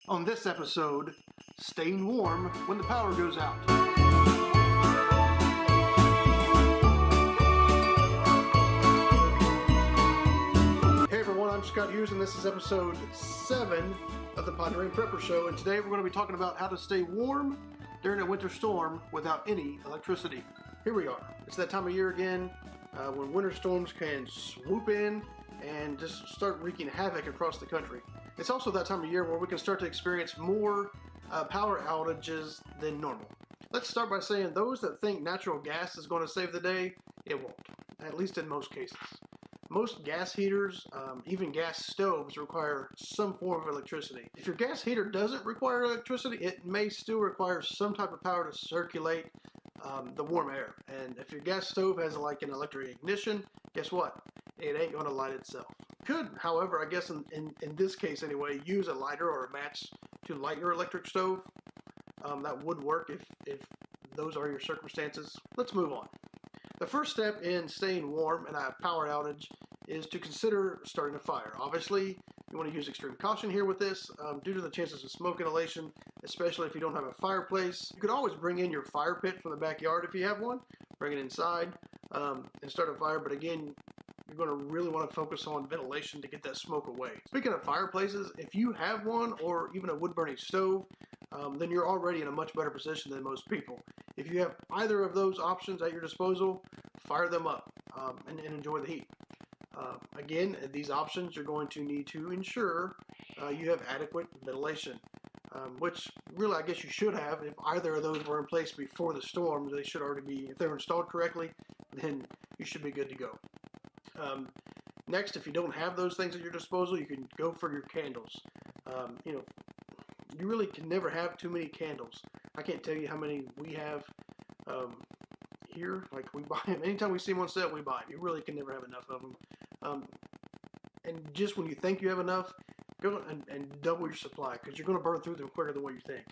On this episode, staying warm when the power goes out. Hey everyone, I'm Scott Hughes and this is episode 7 of the Pondering Prepper Show, and today we're going to be talking about how to stay warm during a winter storm without any electricity. Here we are. It's that time of year again when winter storms can swoop in and just start wreaking havoc across the country. It's also that time of year where we can start to experience more power outages than normal. Let's start by saying those that think natural gas is going to save the day, it won't, at least in most cases. Most gas heaters, even gas stoves, require some form of electricity. If your gas heater doesn't require electricity, it may still require some type of power to circulate the warm air. And if your gas stove has like an electric ignition, guess what? It ain't going to light itself. Could, however, I guess in this case anyway, use a lighter or a match to light your electric stove. That would work if those are your circumstances. Let's move on. The first step in staying warm in a power outage is to consider starting a fire. Obviously, you want to use extreme caution here with this due to the chances of smoke inhalation, especially if you don't have a fireplace. You could always bring in your fire pit from the backyard if you have one, bring it inside and start a fire, but again, you're going to really want to focus on ventilation to get that smoke away. Speaking of fireplaces, if you have one or even a wood-burning stove, then you're already in a much better position than most people. If you have either of those options at your disposal, fire them up and enjoy the heat. Again, these options you're going to need to ensure you have adequate ventilation, which really I guess you should have. If either of those were in place before the storm, they should already be, if they're installed correctly, then you should be good to go. Next, if you don't have those things at your disposal, you can go for your candles. You really can never have too many candles. I can't tell you how many we have here. Like, we buy them. Anytime we see them on set, we buy them. You really can never have enough of them. And just when you think you have enough, go and double your supply, because you're going to burn through them quicker than what you think.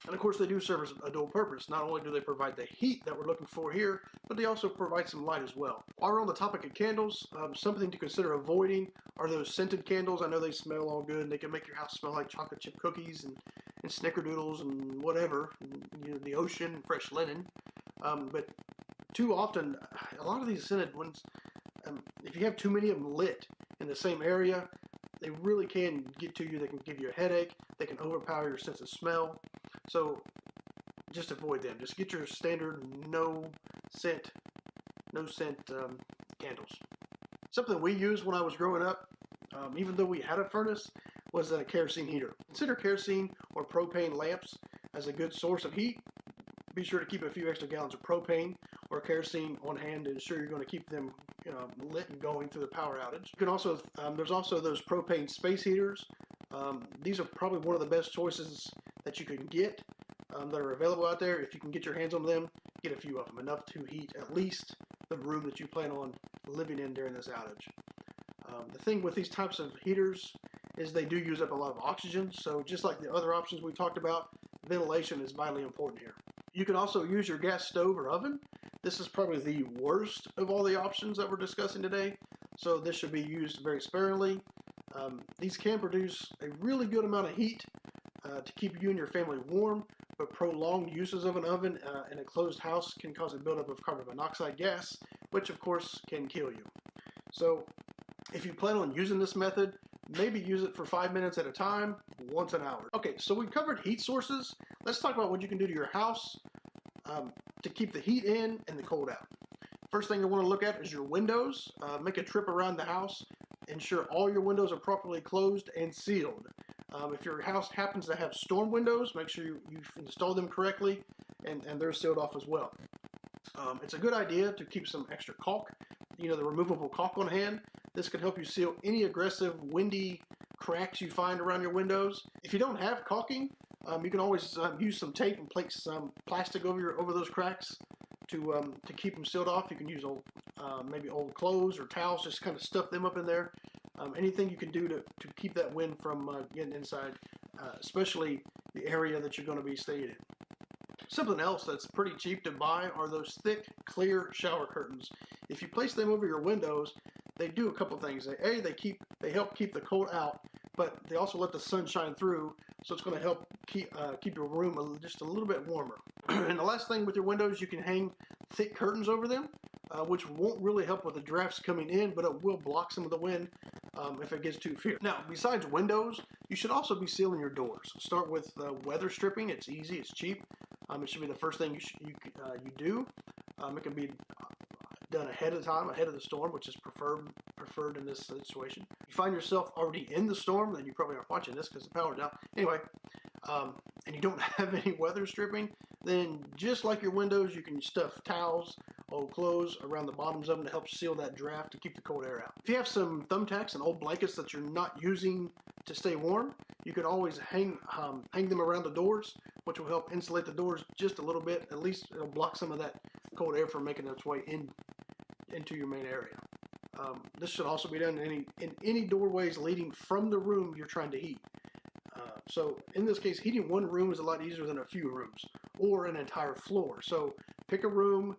And of course, they do serve as a dual purpose. Not only do they provide the heat that we're looking for here, but they also provide some light as well. While we're on the topic of candles, something to consider avoiding are those scented candles. I know they smell all good, and they can make your house smell like chocolate chip cookies and snickerdoodles and whatever, and, the ocean and fresh linen. But too often, a lot of these scented ones, if you have too many of them lit in the same area, they really can get to you. They can give you a headache. They can overpower your sense of smell. So just avoid them. Just get your standard no scent candles. Something we used when I was growing up, even though we had a furnace, was a kerosene heater. Consider kerosene or propane lamps as a good source of heat. Be sure to keep a few extra gallons of propane or kerosene on hand to ensure you're going to keep them lit and going through the power outage. You can also, there's also those propane space heaters. These are probably one of the best choices that you can get that are available out there. If you can get your hands on them, get a few of them, enough to heat at least the room that you plan on living in during this outage. The thing with these types of heaters is they do use up a lot of oxygen, so just like the other options we talked about, ventilation is vitally important here. You can also use your gas stove or oven. This is probably the worst of all the options that we're discussing today, so this should be used very sparingly. These can produce a really good amount of heat to keep you and your family warm, but prolonged uses of an oven in a closed house can cause a buildup of carbon monoxide gas, which of course can kill you. So if you plan on using this method, maybe use it for 5 minutes at a time, once an hour. Okay, so we've covered heat sources. Let's talk about what you can do to your house to keep the heat in and the cold out. First thing you want to look at is your windows. Make a trip around the house. Ensure all your windows are properly closed and sealed. If your house happens to have storm windows, make sure you've installed them correctly and they're sealed off as well. It's a good idea to keep some extra caulk, the removable caulk on hand. This can help you seal any aggressive windy cracks you find around your windows. If you don't have caulking, you can always use some tape and place some plastic over those cracks to keep them sealed off. You can use maybe old clothes or towels, just kind of stuff them up in there. Anything you can do to keep that wind from getting inside, especially the area that you're going to be staying in. Something else that's pretty cheap to buy are those thick, clear shower curtains. If you place them over your windows, they do a couple things. They help keep the cold out, but they also let the sun shine through, so it's going to help keep your room just a little bit warmer. And the last thing with your windows, you can hang thick curtains over them, which won't really help with the drafts coming in, but it will block some of the wind if it gets too fierce. Now, besides windows, you should also be sealing your doors. Start with weather stripping. It's easy, it's cheap. It should be the first thing you do. It can be done ahead of time, ahead of the storm, which is preferred in this situation. If you find yourself already in the storm, then you probably aren't watching this because the power's down. Anyway, and you don't have any weather stripping, then just like your windows, you can stuff towels, old clothes around the bottoms of them to help seal that draft to keep the cold air out. If you have some thumbtacks and old blankets that you're not using to stay warm, you could always hang them around the doors, which will help insulate the doors just a little bit. At least it'll block some of that cold air from making its way into your main area. This should also be done in any doorways leading from the room you're trying to heat. So in this case, heating one room is a lot easier than a few rooms or an entire floor. So pick a room,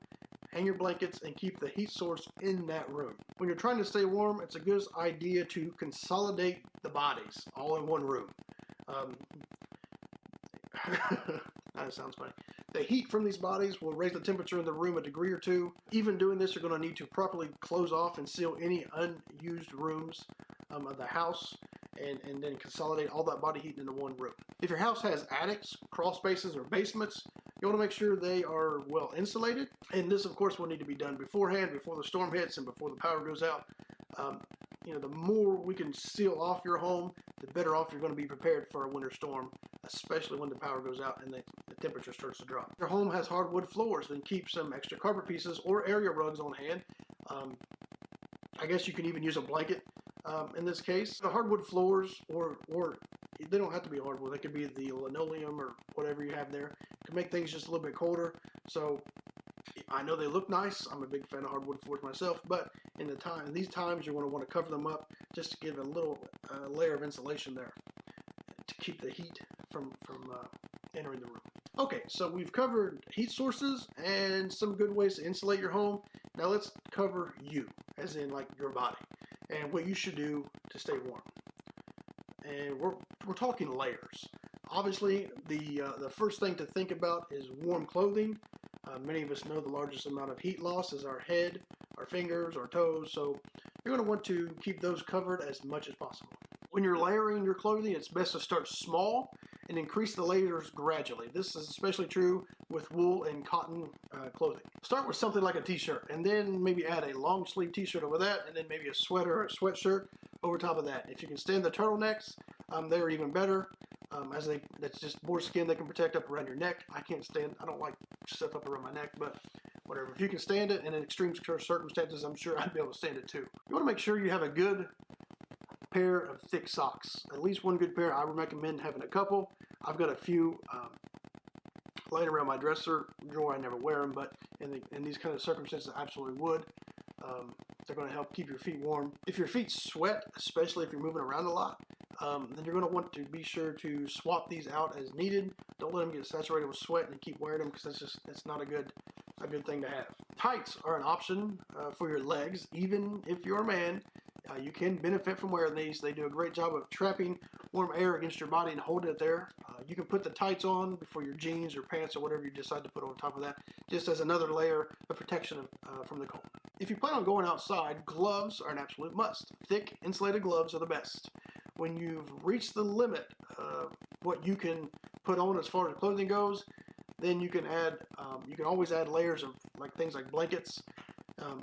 hang your blankets, and keep the heat source in that room. When you're trying to stay warm, it's a good idea to consolidate the bodies all in one room. That sounds funny. The heat from these bodies will raise the temperature in the room a degree or two. Even doing this, you're going to need to properly close off and seal any unused rooms of the house, and then consolidate all that body heat into one room. If your house has attics, crawl spaces, or basements, you want to make sure they are well insulated. And this, of course, will need to be done beforehand, before the storm hits and before the power goes out. The more we can seal off your home, the better off you're going to be prepared for a winter storm, especially when the power goes out and the temperature starts to drop. If your home has hardwood floors, then keep some extra carpet pieces or area rugs on hand. I guess you can even use a blanket in this case. The hardwood floors, or they don't have to be hardwood, they could be the linoleum or whatever you have there, can make things just a little bit colder. So I know they look nice. I'm a big fan of hardwood floors myself, but in these times, you're going to want to cover them up just to give a little layer of insulation there to keep the heat from entering the room. Okay, so we've covered heat sources and some good ways to insulate your home. Now let's cover you, as in like your body, and what you should do to stay warm. And we're talking layers. Obviously, the first thing to think about is warm clothing. Many of us know the largest amount of heat loss is our head, our fingers, our toes, so you're going to want to keep those covered as much as possible. When you're layering your clothing, it's best to start small and increase the layers gradually. This is especially true with wool and cotton clothing. Start with something like a t-shirt, and then maybe add a long sleeve t-shirt over that, and then maybe a sweater or a sweatshirt over top of that. If you can stand the turtlenecks, they're even better. That's just more skin they can protect up around your neck. I don't like stuff up around my neck, but whatever. If you can stand it, and in extreme circumstances, I'm sure I'd be able to stand it too. You want to make sure you have a good pair of thick socks. At least one good pair. I would recommend having a couple. I've got a few laying around my dresser drawer. I never wear them, but in these kind of circumstances, I absolutely would. They're going to help keep your feet warm. If your feet sweat, especially if you're moving around a lot, then you're going to want to be sure to swap these out as needed. Don't let them get saturated with sweat and keep wearing them, because that's not a good thing to have. Tights are an option for your legs. Even if you're a man, you can benefit from wearing these. They do a great job of trapping warm air against your body and holding it there. You can put the tights on before your jeans or pants or whatever you decide to put on top of that, just as another layer of protection from the cold. If you plan on going outside, gloves are an absolute must. Thick, insulated gloves are the best. When you've reached the limit of what you can put on as far as clothing goes, then you can always add layers of things like blankets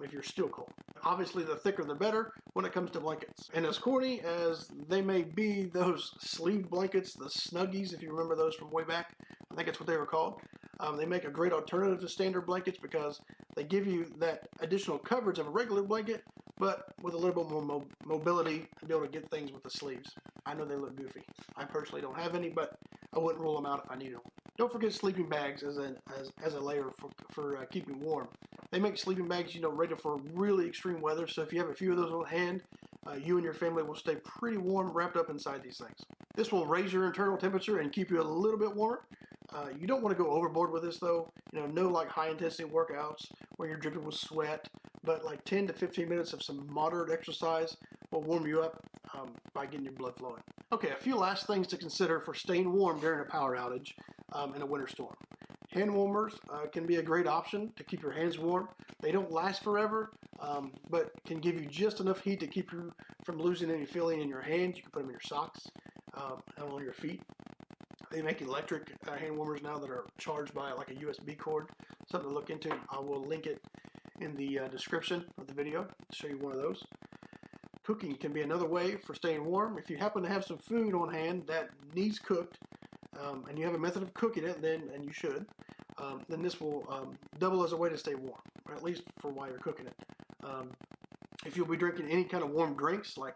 if you're still cold. Obviously, the thicker the better when it comes to blankets. And as corny as they may be, those sleeve blankets, the Snuggies, if you remember those from way back, I think that's what they were called. They make a great alternative to standard blankets because they give you that additional coverage of a regular blanket, but with a little bit more mobility to be able to get things with the sleeves. I know they look goofy. I personally don't have any, but I wouldn't rule them out if I needed them. Don't forget sleeping bags as a layer for keeping warm. They make sleeping bags, rated for really extreme weather, so if you have a few of those on hand, you and your family will stay pretty warm wrapped up inside these things. This will raise your internal temperature and keep you a little bit warmer. You don't want to go overboard with this though. No high intensity workouts where you're dripping with sweat, but 10 to 15 minutes of some moderate exercise will warm you up by getting your blood flowing. Okay, a few last things to consider for staying warm during a power outage in a winter storm. Hand warmers can be a great option to keep your hands warm. They don't last forever, but can give you just enough heat to keep you from losing any feeling in your hands. You can put them in your socks and on your feet. They make electric hand warmers now that are charged by like a USB cord. Something to look into. I will link it in the description of the video to show you one of those. Cooking can be another way for staying warm. If you happen to have some food on hand that needs cooked, and you have a method of cooking it, and you should, then this will double as a way to stay warm, or at least for while you're cooking it. If you'll be drinking any kind of warm drinks like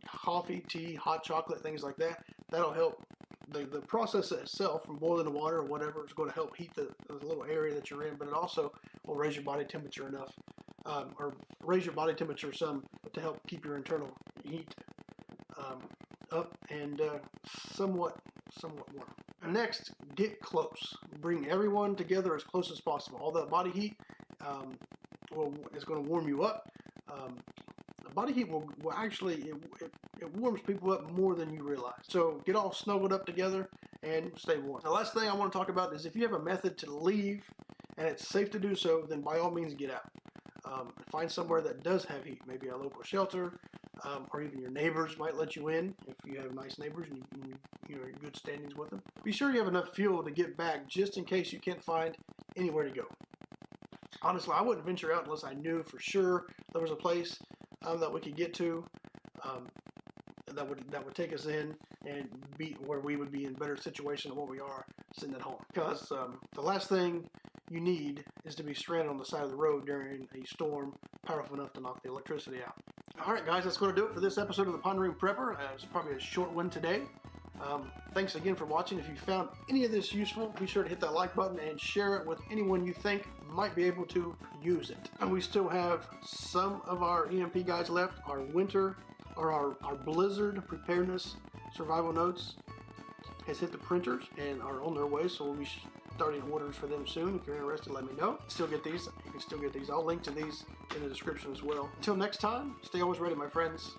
coffee, tea, hot chocolate, things like that, that'll help. The process itself from boiling the water or whatever is going to help heat the little area that you're in, but it also will raise your body temperature enough, or raise your body temperature some to help keep your internal heat up and somewhat warm. Next, get close. Bring everyone together as close as possible. All that body heat is going to warm you up. The body heat will actually, it warms people up more than you realize. So get all snuggled up together and stay warm. The last thing I want to talk about is if you have a method to leave and it's safe to do so, then by all means get out. Find somewhere that does have heat, maybe a local shelter, or even your neighbors might let you in if you have nice neighbors and you're in good standings with them. Be sure you have enough fuel to get back just in case you can't find anywhere to go. Honestly, I wouldn't venture out unless I knew for sure there was a place that we could get to that would take us in and be where we would be in better situation than what we are sitting at home. Because the last thing you need is to be stranded on the side of the road during a storm powerful enough to knock the electricity out. Alright guys, that's going to do it for this episode of the Pondering Prepper. It's probably a short one today. Thanks again for watching. If you found any of this useful, be sure to hit that like button and share it with anyone you think might be able to use it. And we still have some of our EMP guides left. Our winter, or our blizzard preparedness survival notes has hit the printers and are on their way, so we'll be starting orders for them soon. If you're interested, let me know. You can still get these. I'll link to these in the description as well. Until next time, stay always ready, my friends.